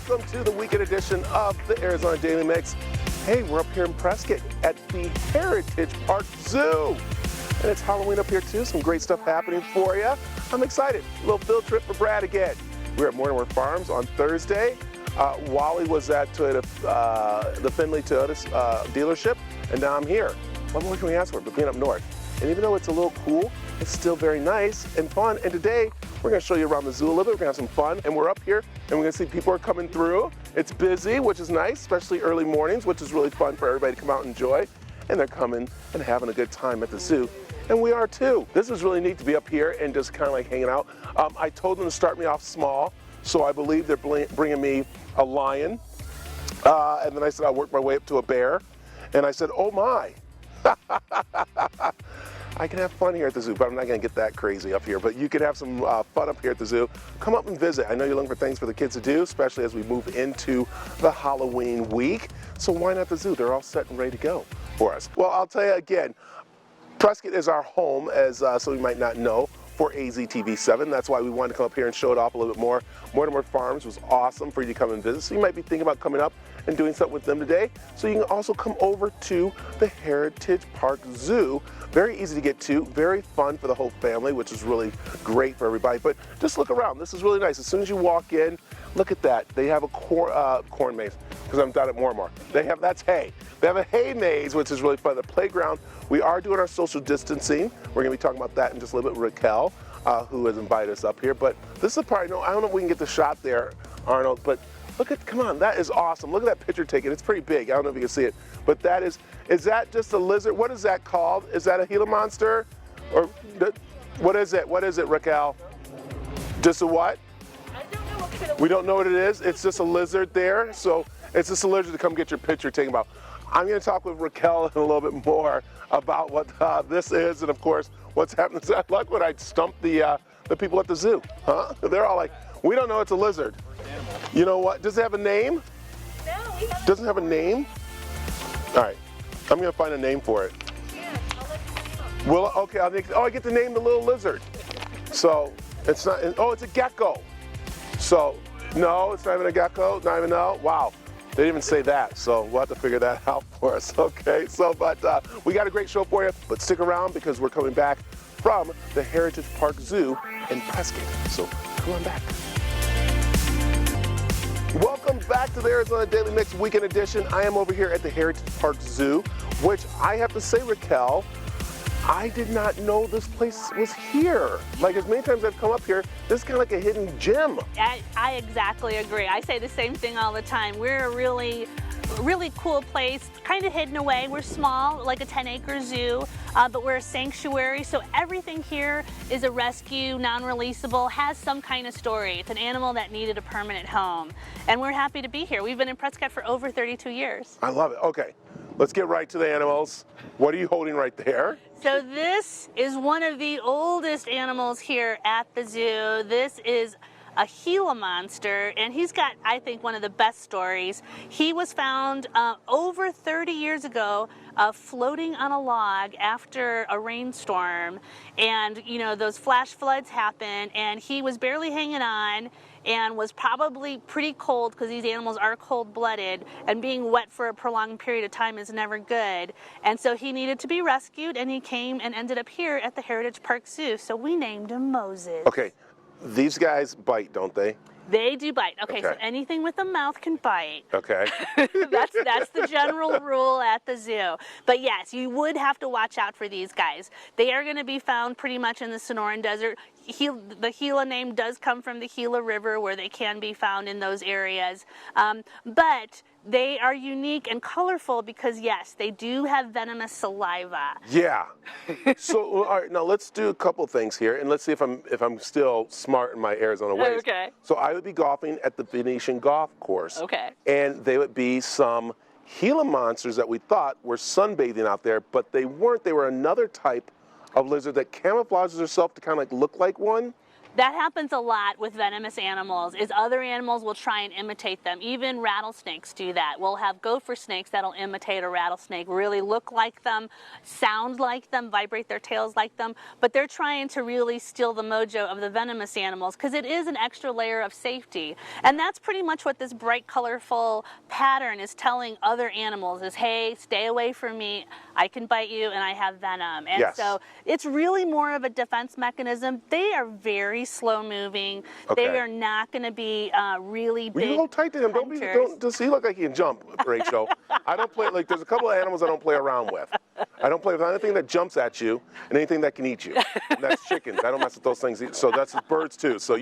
Welcome to the weekend edition of the Arizona Daily Mix. Hey, we're up here in Prescott at the Heritage Park Zoo. And it's Halloween up here too, some great stuff happening for you. I'm excited. A little field trip for Brad again. We're at Mortimer Farms on Thursday. Wally was at Toyota, the Findlay Toyota dealership, and now I'm here. What more can we ask for but being up north? And even though it's a little cool, it's still very nice and fun. And today, we're gonna show you around the zoo a little bit. We're gonna have some fun. And we're up here, and we're gonna see people are coming through. It's busy, which is nice, especially early mornings, which is really fun for everybody to come out and enjoy. And they're coming and having a good time at the zoo. And we are too. This is really neat to be up here and just kind of like hanging out. I told them to start me off small, so I believe they're bringing me a lion. And then I said I'll work my way up to a bear. And I said, oh my. I can have fun here at the zoo, but I'm not going to get that crazy up here. But you can have some fun up here at the zoo. Come up and visit. I know you're looking for things for the kids to do, especially as we move into the Halloween week. So why not the zoo? They're all set and ready to go for us. Well, I'll tell you again, Prescott is our home, as some of you might not know, for AZTV7. That's why we wanted to come up here and show it off a little bit more. Mortimer Farms was awesome for you to come and visit. So you might be thinking about coming up and doing something with them today. So you can also come over to the Heritage Park Zoo. Very easy to get to, very fun for the whole family, which is really great for everybody. But just look around. This is really nice. As soon as you walk in, look at that. They have a corn maze, because I'm down at Mortimer. That's hay. They have a hay maze, which is really fun. The playground, we are doing our social distancing. We're going to be talking about that in just a little bit with Raquel, who has invited us up here. But this is probably, I don't know if we can get the shot there, Arnold, but look at, come on, that is awesome. Look at that picture taken. It's pretty big. I don't know if you can see it. But that is that just a lizard? What is that called? Is that a Gila monster? Or what is it? What is it, Raquel? Just a what? I don't know what kind of... We don't know what it is. It's just a lizard there. So it's just a lizard to come get your picture taken about. I'm going to talk with Raquel in a little bit more about what this is and, of course, what's happening. I like when I stumped the people at the zoo. Huh? They're all like, we don't know it's a lizard. You know what? Does it have a name? No, we haven't. Doesn't have a name? All right. I'm going to find a name for it. Yeah, I'll let you know. Well, okay. I get to name the little lizard. So it's not, it's a gecko. So, no, it's not even a gecko. Not even, no. Wow. They didn't even say that, so we'll have to figure that out for us, okay? So, but we got a great show for you, but stick around because we're coming back from the Heritage Park Zoo in Prescott. So come on back. Welcome back to the Arizona Daily Mix Weekend Edition. I am over here at the Heritage Park Zoo, which I have to say, Raquel, I did not know this place was here. Like, as many times I've come up here, this is kind of like a hidden gem. I exactly agree. I say the same thing all the time. We're a really cool place, kind of hidden away. We're small, like a 10-acre zoo, but we're a sanctuary, so everything here is a rescue, non-releasable, has some kind of story. It's an animal that needed a permanent home, and we're happy to be here. We've been in Prescott for over 32 years. I love it. Okay, let's get right to the animals. What are you holding right there? So this is one of the oldest animals here at the zoo. This is a Gila monster, and he's got, I think, one of the best stories. He was found over 30 years ago floating on a log after a rainstorm, and you know, those flash floods happened, and he was barely hanging on and was probably pretty cold, because these animals are cold-blooded, and being wet for a prolonged period of time is never good. And so he needed to be rescued, and he came and ended up here at the Heritage Park Zoo. So we named him Moses. Okay, these guys bite, don't they? They do bite. Okay, so anything with a mouth can bite. Okay. That's the general rule at the zoo. But yes, you would have to watch out for these guys. They are going to be found pretty much in the Sonoran Desert. The Gila name does come from the Gila River, where they can be found in those areas. But they are unique and colorful because, yes, they do have venomous saliva. Yeah. So, all right, now let's do a couple things here, and let's see if I'm still smart in my Arizona ways. Okay. So I would be golfing at the Venetian Golf Course. Okay. And they would be some Gila monsters that we thought were sunbathing out there, but they weren't. They were another type of lizard that camouflages herself to kind of like look like one. That happens a lot with venomous animals, is other animals will try and imitate them. Even rattlesnakes do that. We'll have gopher snakes that'll imitate a rattlesnake, really look like them, sound like them, vibrate their tails like them, but they're trying to really steal the mojo of the venomous animals because it is an extra layer of safety. And that's pretty much what this bright, colorful pattern is telling other animals is, hey, stay away from me, I can bite you and I have venom. And Yes. so it's really more of a defense mechanism. They are very slow moving. Okay. They are not going to be really Well, big. you hold tight to him. Don't does he look like he can jump, Rachel? I don't play, like, there's a couple of animals I don't play around with. I don't play with anything that jumps at you and anything that can eat you. And that's chickens. I don't mess with those things. So that's birds too. So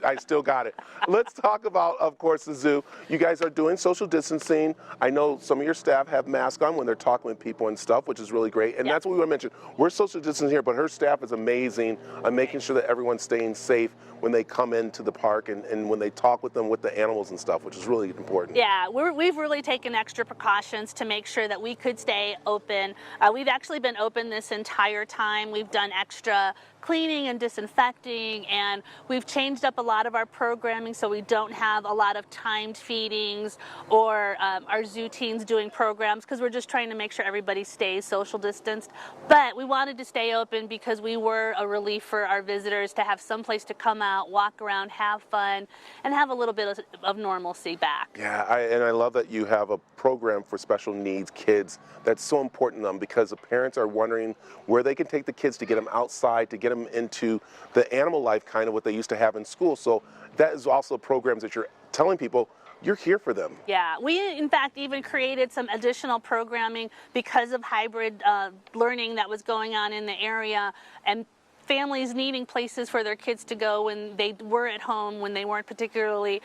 I still got it. Let's talk about, of course, the zoo. You guys are doing social distancing. I know some of your staff have masks on when they're talking with people and stuff, which is really great. And that's what we want to mention. We're social distancing here, but her staff is amazing on making sure that everyone's staying safe when they come into the park and when they talk with them with the animals and stuff, which is really important. Yeah, we've really taken extra precautions to make sure that we could stay open. We've actually been open this entire time. We've done extra cleaning and disinfecting, and we've changed up a lot of our programming so we don't have a lot of timed feedings or our zoo teens doing programs because we're just trying to make sure everybody stays social distanced. But we wanted to stay open because we were a relief for our visitors to have some place to come out, walk around, have fun, and have a little bit of normalcy back. Yeah, and I love that you have a program for special needs kids. That's so important to them because the parents are wondering where they can take the kids to get them outside, to get them into the animal life, kind of what they used to have in school. So that is also programs that you're telling people you're here for them. Yeah, we in fact even created some additional programming because of hybrid learning that was going on in the area, and families needing places for their kids to go when they were at home, when they weren't particularly,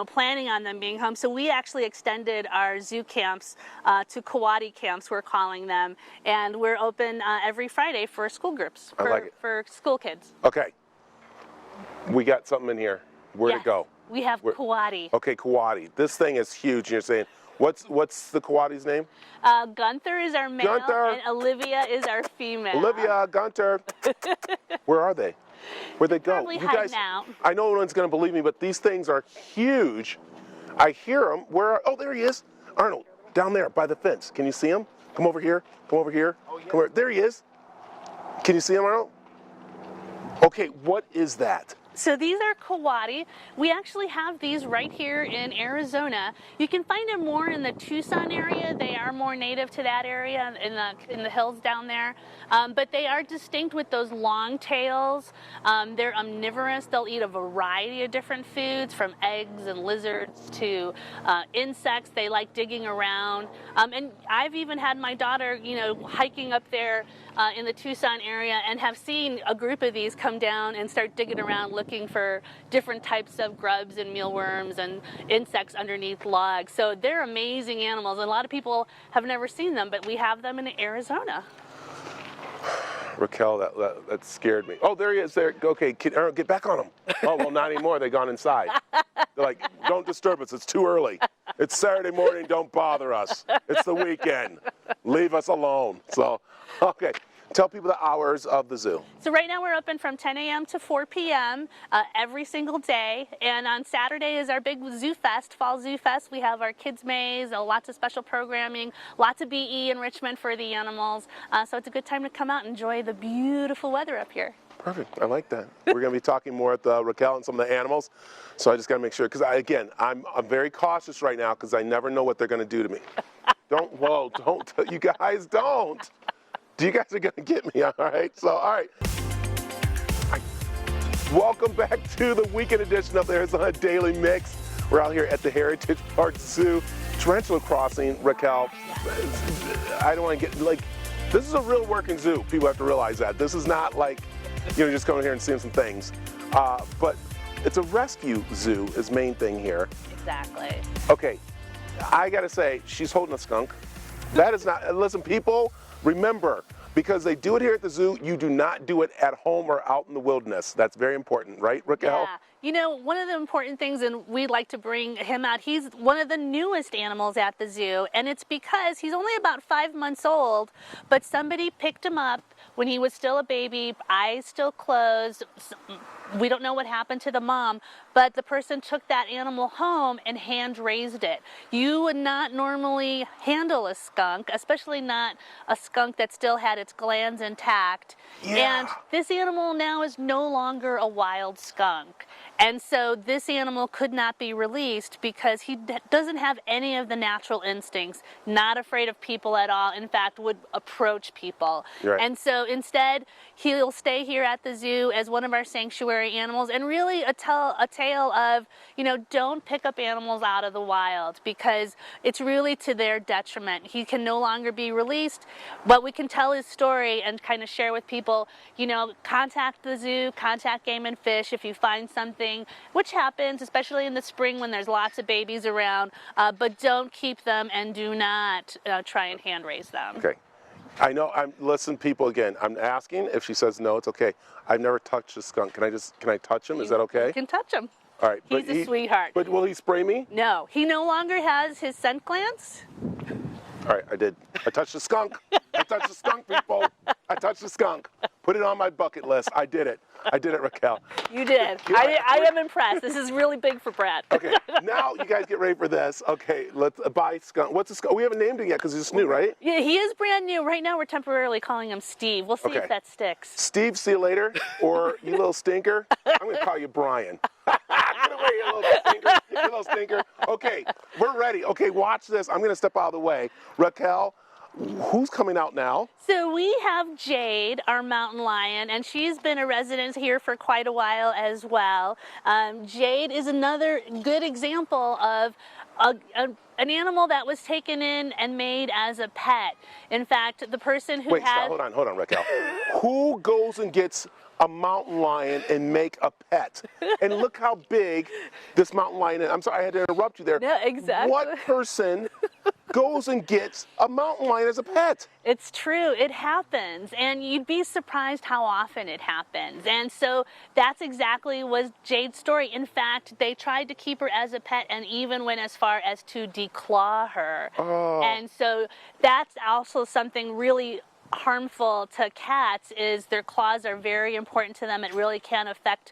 planning on them being home. So we actually extended our zoo camps to Kawadi camps, we're calling them, and we're open every Friday for school groups, for school kids. Okay, we got something in here. Where'd it go? We have Kawadi. Okay, Kawadi. This thing is huge. You're saying, what's the Kawadi's name? Gunther is our male, and Olivia is our female. Olivia, Gunther. Where are they? Where'd they go? Probably hiding out. I know no one's going to believe me, but these things are huge. I hear them. Oh, there he is. Arnold, down there by the fence. Can you see him? Come over here. Come over here. Oh, yeah. Come over. There he is. Can you see him, Arnold? Okay, what is that? So these are Kawadi. We actually have these right here in Arizona. You can find them more in the Tucson area. They are more native to that area in the hills down there. But they are distinct with those long tails. They're omnivorous. They'll eat a variety of different foods, from eggs and lizards to insects. They like digging around. And I've even had my daughter, hiking up there in the Tucson area and have seen a group of these come down and start digging around looking for different types of grubs and mealworms and insects underneath logs. So they're amazing animals. And a lot of people have never seen them, but we have them in Arizona. Raquel, that scared me. Oh, there he is. There. Okay, Aaron, get back on him. Oh, well, not anymore. They've gone inside. They're like, don't disturb us. It's too early. It's Saturday morning. Don't bother us. It's the weekend. Leave us alone. So, okay. Tell people the hours of the zoo. So right now we're open from 10 a.m. to 4 p.m. Every single day. And on Saturday is our big Zoo Fest, Fall Zoo Fest. We have our kids' maze, lots of special programming, lots of BE enrichment for the animals. So it's a good time to come out and enjoy the beautiful weather up here. Perfect. I like that. We're going to be talking more with Raquel and some of the animals. So I just got to make sure, because I'm very cautious right now because I never know what they're going to do to me. Don't, you guys don't. You guys are going to get me, all right? So, all right. Welcome back to the weekend edition of the Arizona Daily Mix. We're out here at the Heritage Park Zoo. Tarantula Crossing, Raquel. I don't want to get, this is a real working zoo. People have to realize that. This is not like, just coming here and seeing some things. But it's a rescue zoo is main thing here. Exactly. Okay, I got to say, she's holding a skunk. That is not, listen, people, remember, because they do it here at the zoo, you do not do it at home or out in the wilderness. That's very important, right, Raquel? You know, one of the important things, and we'd like to bring him out, he's one of the newest animals at the zoo, and it's because he's only about 5 months old, but somebody picked him up when he was still a baby, eyes still closed. We don't know what happened to the mom, but the person took that animal home and hand raised it. You would not normally handle a skunk, especially not a skunk that still had its glands intact. Yeah. And this animal now is no longer a wild skunk. And so this animal could not be released because he doesn't have any of the natural instincts, not afraid of people at all, in fact would approach people. Right. And so instead he'll stay here at the zoo as one of our sanctuary animals, and really a tale of, you know, don't pick up animals out of the wild because it's really to their detriment. He can no longer be released, but we can tell his story and kind of share with people, you know, contact the zoo, contact Game and Fish if you find something, which happens, especially in the spring when there's lots of babies around, but don't keep them and do not try and hand raise them. Okay. I know, listen people, again, I'm asking. If she says no, it's okay. I've never touched a skunk. Can I touch him? Is that okay? You can touch him. All right. He's a sweetheart. But will he spray me? No, he no longer has his scent glands. All right, I did. I touched the skunk. I touched the skunk, people. I touched the skunk. Put it on my bucket list. I did it. I did it, Raquel. You did. I am impressed. This is really big for Brad. Okay, now you guys get ready for this. Okay, let's buy skunk. What's a skunk? We haven't named him yet because he's new, right? Yeah, he is brand new. Right now we're temporarily calling him Steve. We'll see if that sticks. Steve, see you later. Or you little stinker. I'm going to call you Brian. Get away, you little stinker. You little stinker. Okay, we're ready. Okay, watch this. I'm going to step out of the way. Raquel, who's coming out now? So we have Jade, our mountain lion, and she's been a resident here for quite a while as well. Jade is another good example of an animal that was taken in and made as a pet. In fact, the person who hold on, Raquel. Who goes and gets a mountain lion and make a pet? And look how big this mountain lion is. I'm sorry, I had to interrupt you there. No, exactly. What person goes and gets a mountain lion as a pet? It's true, it happens, and you'd be surprised how often it happens. And so that's exactly was Jade's story. In fact, they tried to keep her as a pet and even went as far as to declaw her. Oh. And so that's also something really harmful to cats, is their claws are very important to them. It really can affect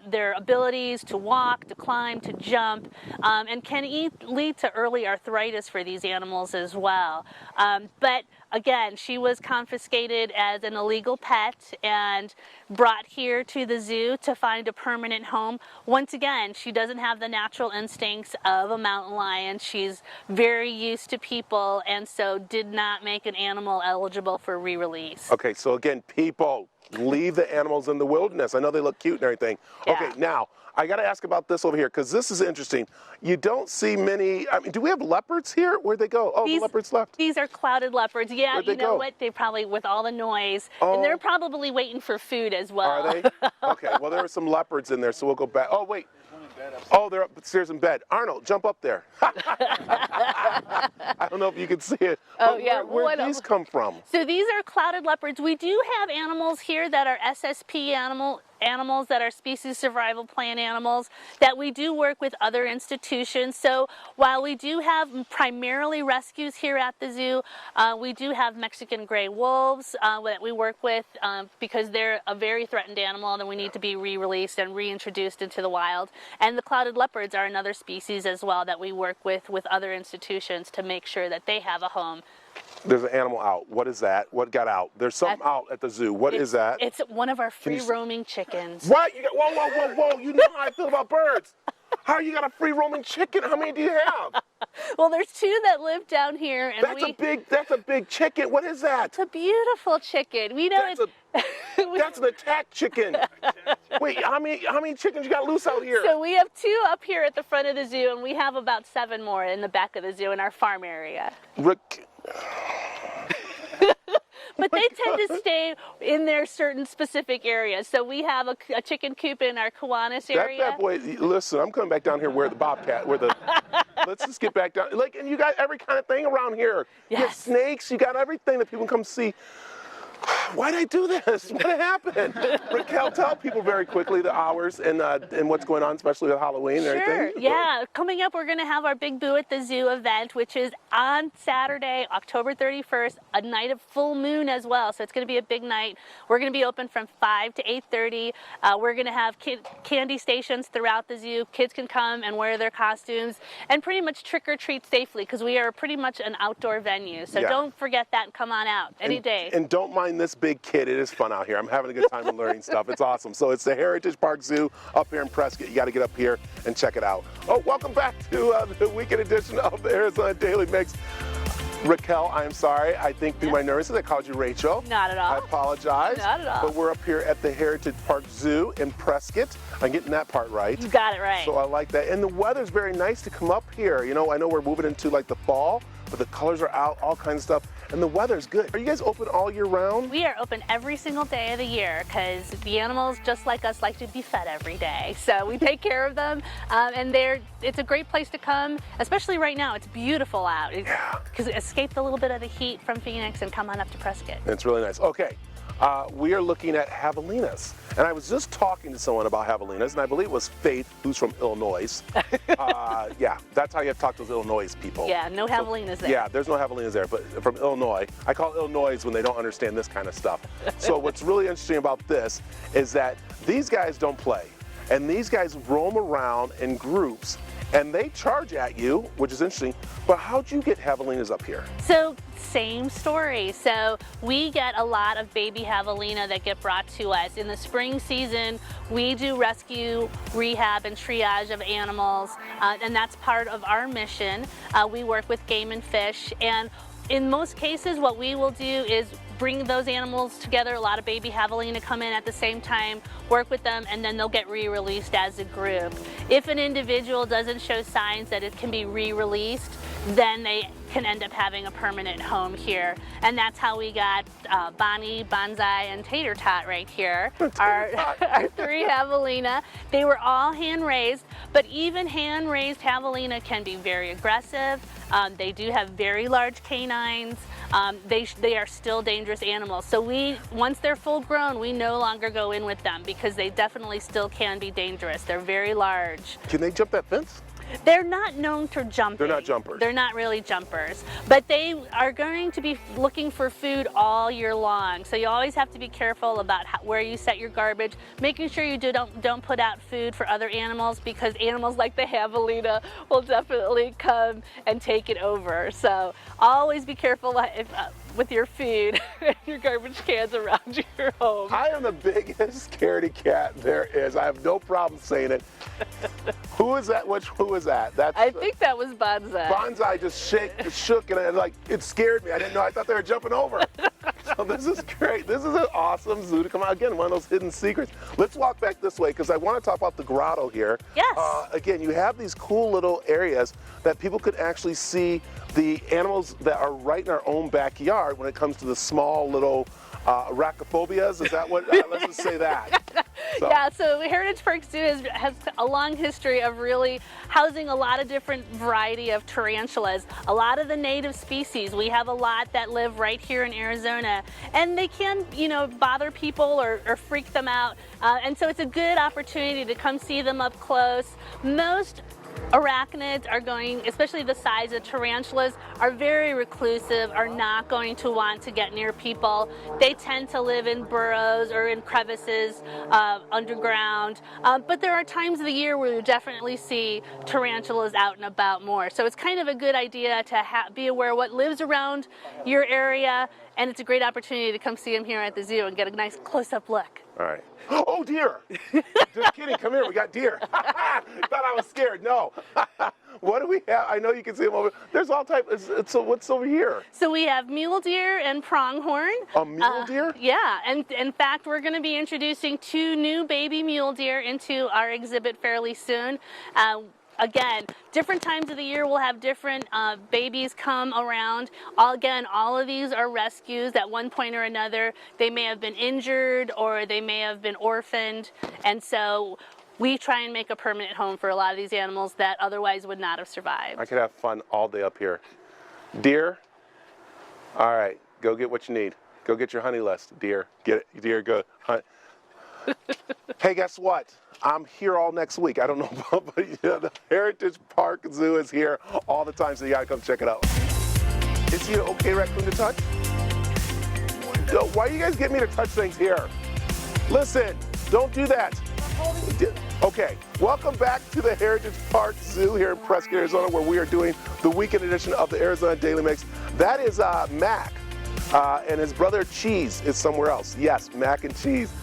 their abilities to walk, to climb, to jump, and can lead to early arthritis for these animals as well. But again, she was confiscated as an illegal pet and brought here to the zoo to find a permanent home. Once again, she doesn't have the natural instincts of a mountain lion. She's very used to people, and so did not make an animal eligible for re-release. Okay, so again, people, leave the animals in the wilderness. I know they look cute and everything. Yeah. Okay, now, I got to ask about this over here, because this is interesting. You don't see many, I mean, do we have leopards here? Where'd they go? Oh, the leopards left. These are clouded leopards. Yeah, Where'd they you know go? what? They probably, with all the noise, Oh. and they're probably waiting for food as well. Are they? Okay, well, there are some leopards in there, so we'll go back. Oh, wait. Oh, they're upstairs in bed. Arnold, jump up there. I don't know if you can see it. Oh, But yeah. Where'd these come from? So these are clouded leopards. We do have animals here that are SSP animals that are species survival plan animals that we do work with other institutions. So while we do have primarily rescues here at the zoo, we do have Mexican gray wolves that we work with because they're a very threatened animal and we need to be re-released and reintroduced into the wild. And the clouded leopards are another species as well that we work with other institutions to make sure that they have a home. There's an animal out. What is that? What got out? There's something out at the zoo. What is that? It's one of our free-roaming chickens. What? You got, whoa. You know how I feel about birds. How you got a free-roaming chicken? How many do you have? Well, there's two that live down here, and That's a big chicken. What is that? It's a beautiful chicken. We know That's an attack chicken. Wait, how many chickens you got loose out here? So we have two up here at the front of the zoo, and we have about 7 more in the back of the zoo in our farm area. But they tend to stay in their certain specific areas. So we have a chicken coop in our Kiwanis area. That boy, listen, I'm coming back down here where the bobcat, let's just get back down. And you got every kind of thing around here. Yes. You got snakes, you got everything that people come see. Why'd I do this? What happened? Raquel, tell people very quickly the hours and what's going on, especially with Halloween and everything. Yeah. Coming up, we're going to have our Big Boo at the Zoo event, which is on Saturday, October 31st, a night of full moon as well. So it's going to be a big night. We're going to be open from 5 to 8:30. We're going to have candy stations throughout the zoo. Kids can come and wear their costumes and pretty much trick or treat safely because we are pretty much an outdoor venue. So don't forget that and come on out any day. And don't mind this big kid. It is fun out here. I'm having a good time and learning stuff. It's awesome. So it's the Heritage Park Zoo up here in Prescott. You got to get up here and check it out. Oh, welcome back to the weekend edition of the Arizona Daily Mix. Raquel, I'm sorry. I think through my nervousness, I called you Rachel. Not at all. I apologize. Not at all. But we're up here at the Heritage Park Zoo in Prescott. I'm getting that part right. You got it right. So I like that. And the weather's very nice to come up here. You know, I know we're moving into like the fall, but the colors are out, all kinds of stuff. And the weather's good. Are you guys open all year round? We are open every single day of the year because the animals, just like us, like to be fed every day. So we take care of them, and it's a great place to come, especially right now. It's beautiful out. Because escape a little bit of the heat from Phoenix and come on up to Prescott. It's really nice. Okay. We are looking at javelinas. And I was just talking to someone about javelinas, and I believe it was Faith, who's from Illinois. Yeah, that's how you have to talk to those Illinois people. Yeah, no javelinas there. Yeah, there's no javelinas there, but from Illinois. I call Illinois when they don't understand this kind of stuff. So what's really interesting about this is that these guys don't play. And these guys roam around in groups, and they charge at you, which is interesting. But how'd you get javelinas up here? So same story. So we get a lot of baby javelina that get brought to us. In the spring season, we do rescue, rehab, and triage of animals, and that's part of our mission. We work with game and fish, and in most cases, what we will do is bring those animals together. A lot of baby javelina come in at the same time, work with them, and then they'll get re-released as a group. If an individual doesn't show signs that it can be re-released, then they can end up having a permanent home here. And that's how we got Bonnie, Bonsai, and Tater Tot right here, our 3 javelina. They were all hand-raised, but even hand-raised javelina can be very aggressive. They do have very large canines. They are still dangerous animals. So once they're full grown, we no longer go in with them because they definitely still can be dangerous. They're very large. Can they jump that fence? They're not known for jumping. They're not jumpers. They're not really jumpers, but they are going to be looking for food all year long. So you always have to be careful about where you set your garbage, making sure you don't put out food for other animals, because animals like the javelina will definitely come and take it over. So always be careful with your food and your garbage cans around your home. I am the biggest scaredy cat there is. I have no problem saying it. Who is that? Who is that? I think that was Bonsai. Bonsai just shook, and it scared me. I didn't know. I thought they were jumping over. So this is great. This is an awesome zoo to come out. Again, one of those hidden secrets. Let's walk back this way because I want to talk about the grotto here. Yes. Again, you have these cool little areas that people could actually see the animals that are right in our own backyard when it comes to the small little arachnophobias. Is that what? Let's just say that. So. Yeah, so Heritage Park Zoo has a long history of really housing a lot of different variety of tarantulas. A lot of the native species. We have a lot that live right here in Arizona, and they can, bother people or freak them out. And so it's a good opportunity to come see them up close. Most arachnids are going, especially the size of tarantulas, are very reclusive, are not going to want to get near people. They tend to live in burrows or in crevices underground. But there are times of the year where you definitely see tarantulas out and about more. So it's kind of a good idea to be aware of what lives around your area, and it's a great opportunity to come see them here at the zoo and get a nice close-up look. All right. Oh, deer! Just kidding. Come here. We got deer. Thought I was scared. No. What do we have? I know you can see them over. There's all types. So what's over here? So we have mule deer and pronghorn. A mule deer? Yeah. And in fact, we're going to be introducing 2 new baby mule deer into our exhibit fairly soon. Again, different times of the year we'll have different babies come around. All of these are rescues at one point or another. They may have been injured or they may have been orphaned. And so we try and make a permanent home for a lot of these animals that otherwise would not have survived. I could have fun all day up here. Deer? All right, go get what you need. Go get your honey list, dear. Get it, dear, go hunt. Hey, guess what? I'm here all next week. I don't know about, but yeah, the Heritage Park Zoo is here all the time, so you gotta come check it out. Is he an okay raccoon to touch? Why you guys get me to touch things here? Listen, don't do that. Okay, welcome back to the Heritage Park Zoo here in Prescott, Arizona, where we are doing the weekend edition of the Arizona Daily Mix. That is Mac, and his brother Cheese is somewhere else. Yes, Mac and Cheese.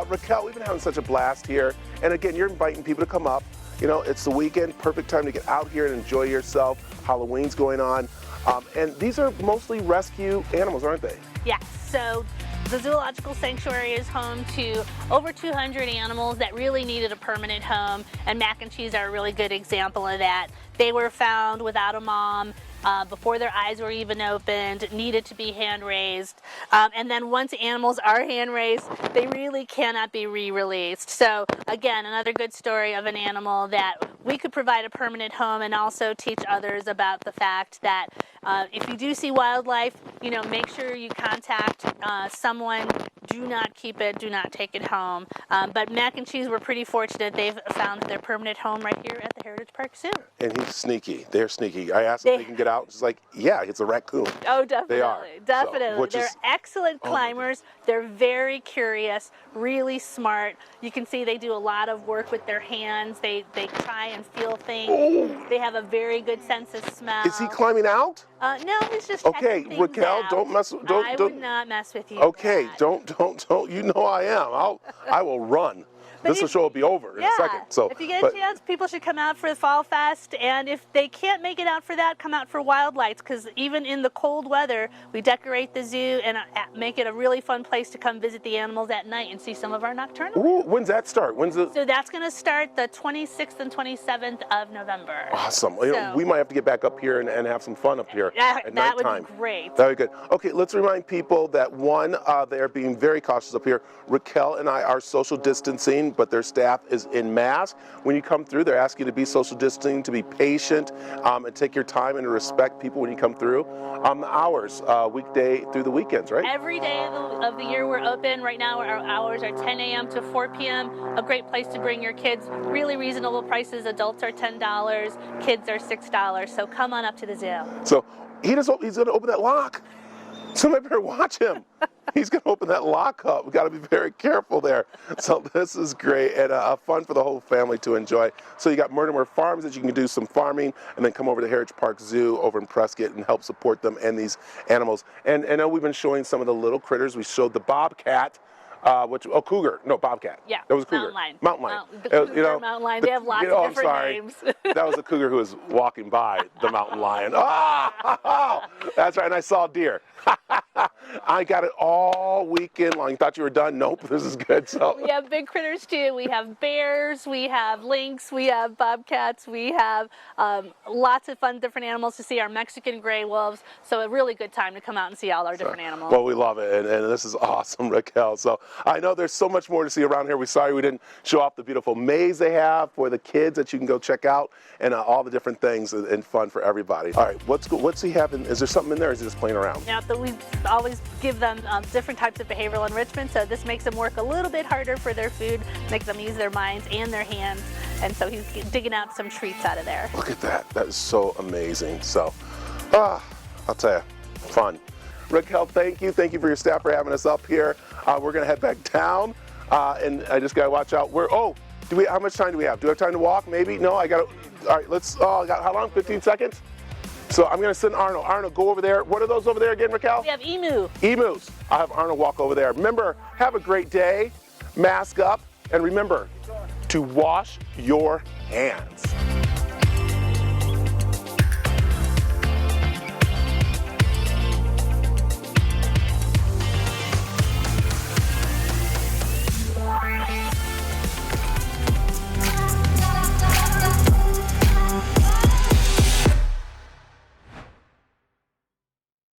Raquel, we've been having such a blast here. And again, you're inviting people to come up. You know, it's the weekend, perfect time to get out here and enjoy yourself. Halloween's going on. And these are mostly rescue animals, aren't they? Yes, so the Zoological Sanctuary is home to over 200 animals that really needed a permanent home, and Mac and Cheese are a really good example of that. They were found without a mom, before their eyes were even opened, needed to be hand-raised, and then once animals are hand-raised, they really cannot be re-released. So again, another good story of an animal that we could provide a permanent home and also teach others about the fact that if you do see wildlife, you know, make sure you contact someone. Do not keep it, do not take it home. But Mac and Cheese were pretty fortunate. They've found their permanent home right here at the Heritage Park Zoo. And he's sneaky. They're sneaky. I asked if they can get out. She's like, yeah, it's a raccoon. Oh, definitely. They are. Definitely. So, they're excellent climbers. They're very curious, really smart. You can see they do a lot of work with their hands. They try and feel things. Oh. They have a very good sense of smell. Is he climbing out? No, he's just okay, checking Raquel, out. don't mess. I would not mess with you. Okay, don't. You know I am. I will run. This show will be over in a second. So, if you get a chance, people should come out for the Fall Fest, and if they can't make it out for that, come out for Wild Lights, because even in the cold weather, we decorate the zoo and make it a really fun place to come visit the animals at night and see some of our nocturnal. Ooh, when's that start? So that's going to start the 26th and 27th of November. Awesome. So, we might have to get back up here and have some fun up here at that nighttime. Would be great. That would be good. Okay, let's remind people that one, they're being very cautious up here. Raquel and I are social distancing, but their staff is in mask. When you come through, they're asking you to be social distancing, to be patient, and take your time and respect people when you come through. The hours, weekday through the weekends, right? Every day of the year we're open. Right now our hours are 10 a.m. to 4 p.m. A great place to bring your kids. Really reasonable prices. Adults are $10, kids are $6. So come on up to the zoo. So he's going to open that lock. Somebody better watch him. He's going to open that lock up. We've got to be very careful there. So this is great and fun for the whole family to enjoy. So you got Mortimer Farms that you can do some farming and then come over to Heritage Park Zoo over in Prescott and help support them and these animals. And I know we've been showing some of the little critters. We showed the bobcat. Cougar. No, bobcat. Yeah. That was a cougar. Mountain lion. The cougar, mountain lion. They have lots of different names. That was a cougar who was walking by the mountain lion. Oh, that's right. And I saw deer. I got it all weekend long. You thought you were done? Nope. This is good. So we have big critters too. We have bears. We have lynx. We have bobcats. We have lots of fun different animals to see. Our Mexican gray wolves. So a really good time to come out and see all our different animals. Well, we love it, and this is awesome, Raquel. So I know there's so much more to see around here. We're sorry we didn't show off the beautiful maze they have for the kids that you can go check out, and all the different things and fun for everybody. All right, what's he having? Is there something in there, or is he just playing around? Yeah, but we always give them different types of behavioral enrichment, so this makes them work a little bit harder for their food, makes them use their minds and their hands, and so he's digging out some treats out of there. Look at that. That is so amazing. So, I'll tell you, fun. Raquel, thank you. Thank you for your staff for having us up here. We're going to head back down, and I just got to watch out. How much time do we have? Do we have time to walk? Maybe? No, I got to. All right, let's. I got how long? 15 seconds? So I'm going to send Arnold. Arnold, go over there. What are those over there again, Raquel? We have emu. Emus. I'll have Arnold walk over there. Remember, have a great day. Mask up. And remember to wash your hands.